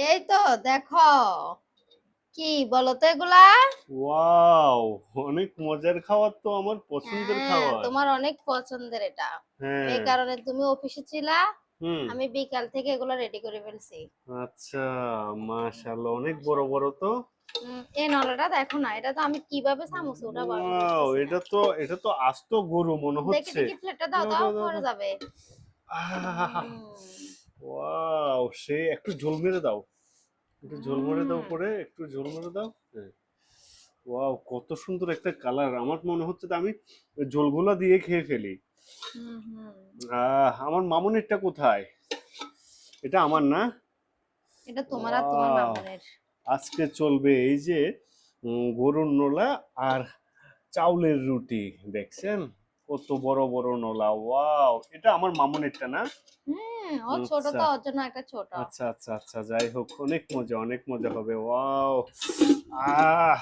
এই তো দেখো কি বলো তো এগুলা। ওয়াও, অনেক মজার খাবার তো, আমার পছন্দের হ্যাঁ খাবার। তোমার অনেক পছন্দের এটা, এই হ্যাঁ। কারণে তুমি অফিসে ছিলা, হুম। আমি বিকাল থেকে এগুলো রেডি করে ফেলছি। আচ্ছা, মাশাআল্লাহ, অনেক বড় বড় তো। এই নলাটা দেখো না, এটা তো আমি কিভাবে চামচে ওটা ওয়াও, বুঝতেছি না। এটা তো আস্ত গরু মনে দেখি হচ্ছে। দেখি প্লেটটা দাও, দাও দাও দাও দাও পরে দাও। যাবে। আহ, হুম ওয়াও, সে একটু ঝোল মেরে দাও, একটু ঝোল মেরে দাও, হুম করে একটু ঝোল মেরে দাও। হ্যাঁ। ওয়াও, কত সুন্দর একটা কালার, আমার মনে হচ্ছে যে আমি ওই ঝোলগুলা দিয়ে খেয়ে ফেলি। হুম হুম। আমার মামুনিরটা কোথায়? এটা আমার না? এটা তোমার আর তোমার ওয়াও, মামুনের। আজকে চলবে এই যে গরুর নোলা আর চাউলের রুটি। দেখছেন কত বড় বড় নোলা। ওয়াও, এটা আমার মামুনেরটা না? হুম, ও ছোট আচ্ছা তো ওর জন্য একটা ছোট। আচ্ছা আচ্ছা আচ্ছা, যাই হোক, অনেক মজা, অনেক মজা হবে। ওয়াও। আহ